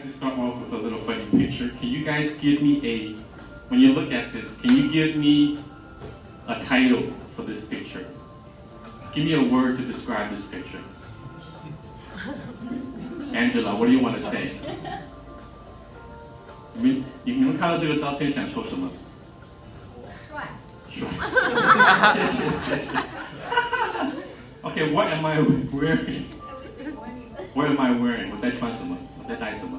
like to start off with a little funny picture. Can you guys give me when you look at this, can you give me a title for this picture? Give me a word to describe this picture. Angela, what do you want to say? 你们看到这个照片想说什么？帅。谢谢。Okay, what am I wearing? What am I wearing? 我在穿什么？我在戴什么？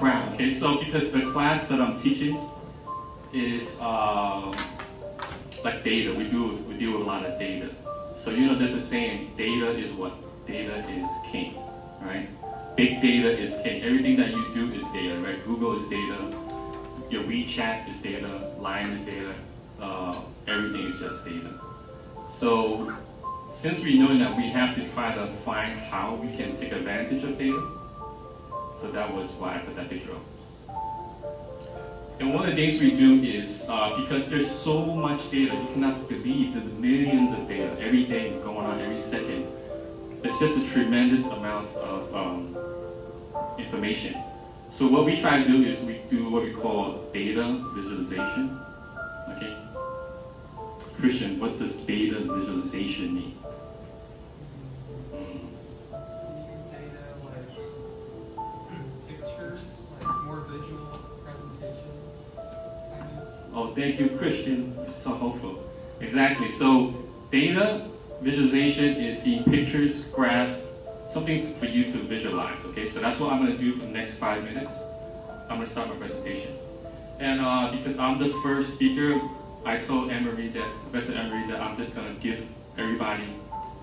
Crown. Okay, so because the class that I'm teaching is like data, we deal with a lot of data. So you know, there's a saying: data is what? Data is king, right? Big data is king. Everything that you do is data, right? Google is data. Your WeChat is data. Line is data. Everything is just data. So since we know that we have to try to find how we can take advantage of data, so that was why I put that picture up. And one of the things we do is, because there's so much data, you cannot believe there's millions of data every day going on every second. It's just a tremendous amount of information. So what we try to do is we do what we call data visualization. Okay? Christian, what does data visualization mean? Oh, thank you, Christian. This is so hopeful. Exactly. So, data visualization is seeing pictures, graphs, something for you to visualize. Okay, so that's what I'm going to do for the next 5 minutes. I'm going to start my presentation. And because I'm the first speaker, I told Professor Emery that I'm just going to give everybody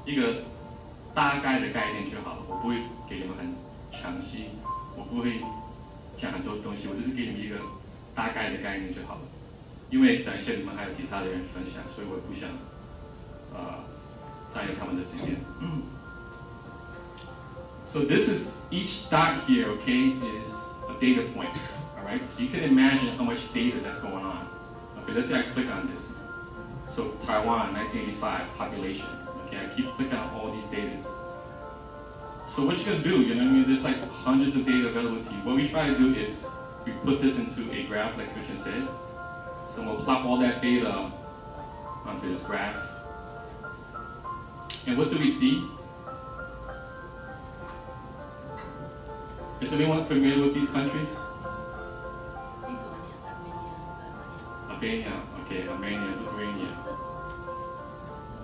一个大概的概念就好了，我不会给你们很详细，我不会讲很多东西，我只是给你们一个大概的概念就好了。因为等一下你们还有其他的人分享，所以我也不想占用他们的时间。So this is each dot here, okay, is a data point. All right, so you can imagine how much data that's going on. Okay, let's say I click on this. So Taiwan, 1985 population. Okay, I keep clicking on all these data. So what you're gonna do, you know what I mean? There's like hundreds of data available to you. What we try to do is we put this into a graph, like Christian said. So we'll plot all that data onto this graph. And what do we see? Is anyone familiar with these countries? Albania, okay, Armenia, Lithuania.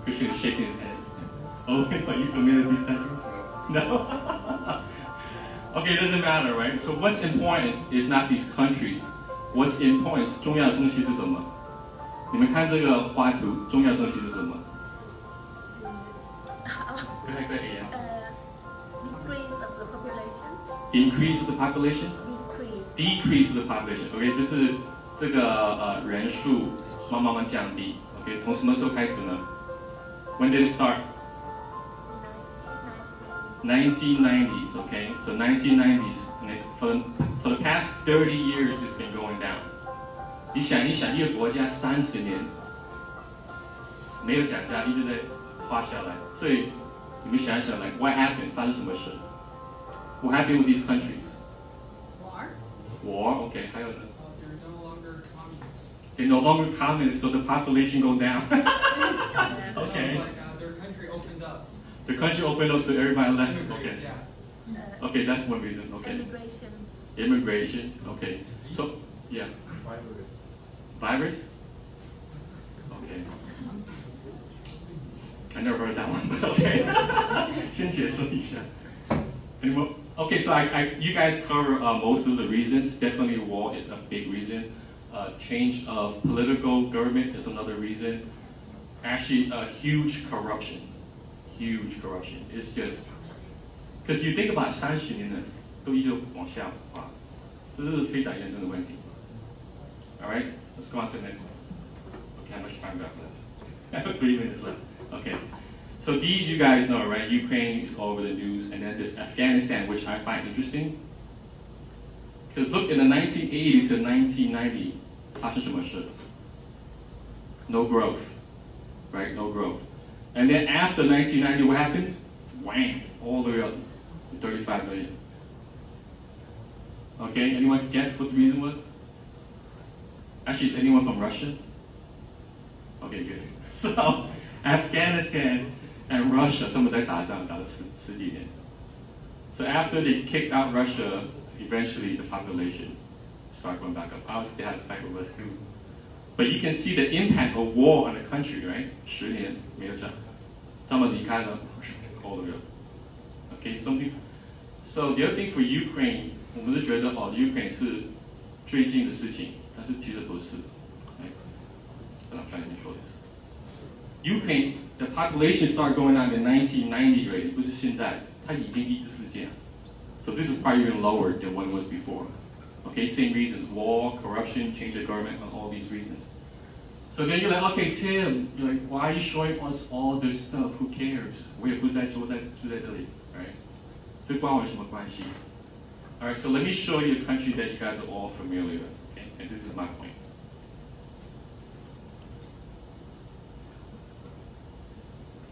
Christian is shaking his head. Okay, are you familiar with these countries? No? Okay, it doesn't matter, right? So what's important is not these countries. What's important 重要的东西是什么？你们看这个画图，重要的东西是什么？ Increase of the population. Increase of the population. Decrease of the population. OK， 就是这个人数慢慢降低。OK， 从什么时候开始呢 ？When did it start? 1990s. OK， so 1990s. For the past 30 years, it's been going down. 你想一想，一个国家30年没有涨价，一直在滑下来，所以你们想一想 ，like what happened？ 发生什么事 ？What happened with these countries? War. Okay. 还有呢 They're no longer communists. They're no longer communists, so the population go down. Okay. Like their country opened up. The country opened up, so everybody left. Okay. Yeah. Okay, that's one reason. Okay. Immigration. Okay. So, yeah. Virus? Okay. I never heard that one, but okay. 先解释一下. Anymore? Okay, so you guys cover most of the reasons. Definitely war is a big reason. Change of political government is another reason. Actually, huge corruption. Huge corruption. It's just, because you think about 30年了，都一直往下滑，这是非常严重的问题。All right, let's go on to the next one. Okay, how much time do I have left? I have 3 minutes left. Okay, so these you guys know, right? Ukraine is all over the news, and then there's Afghanistan, which I find interesting. Because look, in the 1980 to 1990, 发生什么事? No growth, right? No growth. And then after 1990, what happened? Wham! All the way up to 35 million. Okay, anyone guess what the reason was? Actually, is anyone from Russia? Okay, good. So, Afghanistan and Russia, 他们在打仗打了十几年。So after they kicked out Russia, eventually the population started going back up. Obviously, they had a fight with us too. But you can see the impact of war on the country, right? 10年没有涨，他们离开了 all the way up. Okay, so the other thing for Ukraine, 我们是觉得Ukraine 是最近的事情，但是其实不是。Right? But I'm trying to control this. Ukraine, the population started going down in 1990 already, 不是现在，它已经一直是这样。So this is probably even lower than what it was before. Okay, same reasons: war, corruption, change of government, and all these reasons. So then you're like, okay, Tim, you're like, why are you showing us all this stuff? Who cares? 我也不在住在这里 right? 这关我什么关系? All right, so let me show you a country that you guys are all familiar with. Okay, and this is my point.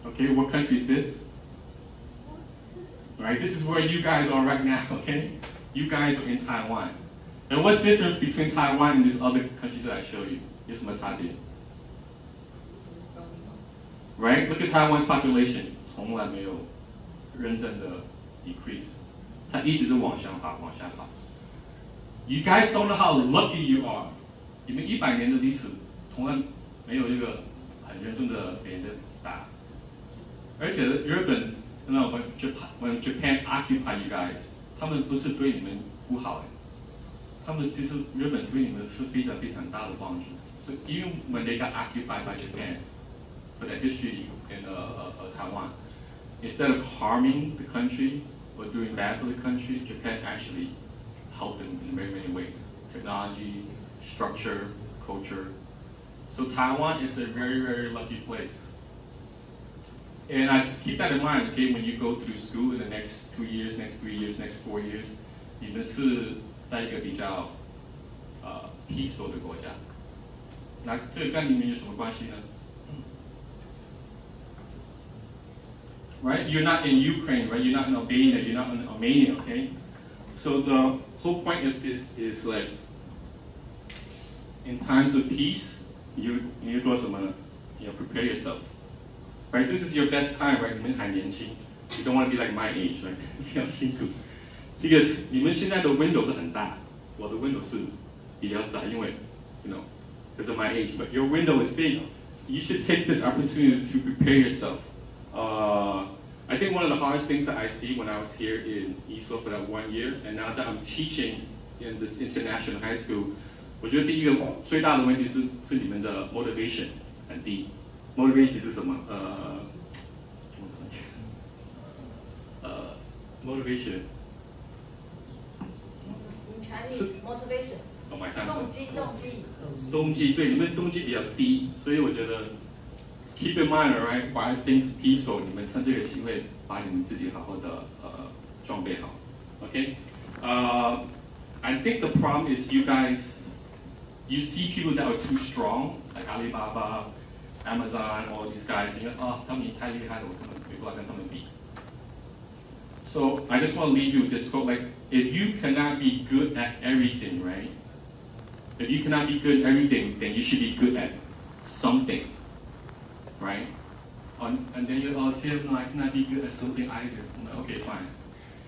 Okay, what country is this? All right, this is where you guys are right now. Okay, you guys are in Taiwan. And what's different between Taiwan and these other countries that I showed you? 有什么差别? Right? Look at Taiwan's population. 从来没有认真的 decrease. 它一直是往下爬。You guys don't know how lucky you are. 你们100年的历史从来没有一个很严重的别人的打。而且日本 when Japan occupy you guys, 他们不是对你们不好的。他们其实日本对你们是非常非常大的帮助。So even when they got occupied by Japan, for that history in Taiwan, instead of harming the country or doing bad for the country, Japan actually helped them in very many ways: technology, structure, culture. So Taiwan is a very, very lucky place. And I just keep that in mind, okay, when you go through school in the next 2 years, next 3 years, next 4 years, 你们是在一个比较peaceful 的国家。那这跟你们有什么关系呢？ Right? You're not in Ukraine, right? You're not in Albania, you're not in Armenia, okay? So the whole point of this is like, in times of peace, you need to prepare yourself. Right? This is your best time, right? 你们还年轻 You don't want to be like my age, right? 比较辛苦。Because 你们现在的 window 是很大，我的 window 是比较窄，因为 because of my age. But your window is big. You should take this opportunity to prepare yourself. I think one of the hardest things that I see when I was here in ESO for that 1 year, and now that I'm teaching in this international high school, 我觉得第一个最大的问题是你们的 motivation 很低。Motivation 是什么？motivation. In Chinese, motivation. 动机，对，你们动机比较低，所以我觉得 keep in mind, right? While things peaceful, 你们趁这个机会把你们自己好好的装备好 ，OK? I think the problem is you guys, you see people that are too strong, like Alibaba, Amazon, all these guys, 他们太厉害了，我根本没办法跟他们比。So I just want to leave you with this quote, like, if you cannot be good at everything, right? If you cannot be good at everything, then you should be good at something, right? And then you're, Tim, no, I cannot be good at something either. I'm like, okay, fine.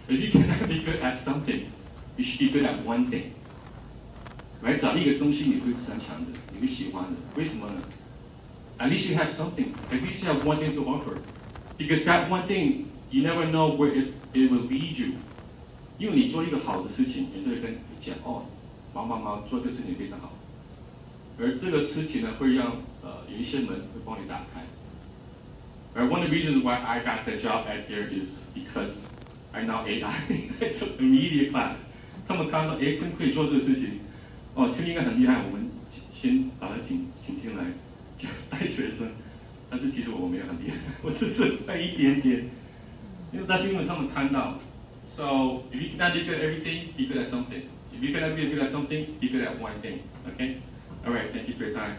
If you cannot be good at something, you should be good at one thing, right? 找一个东西你会擅长的，你会喜欢的，为什么呢？ At least you have something. At least you have one thing to offer, because that one thing you never know where it will lead you. 因为你做一个好的事情，人就会跟你讲毛做这个事情非常好，而这个事情呢，会让有一些门会帮你打开。而 one of the reasons why I got the job at there is because I know AI. I took a media class. 他们看到Tim可以做这个事情，Tim 应该很厉害，我们先把他请进来带学生。但是其实我没有很厉害，我只是会一点点。但是因为他们看到 ，so if you cannot be good at everything, be good at something. If you cannot be good at something, be good at one thing. Okay? All right. Thank you for your time.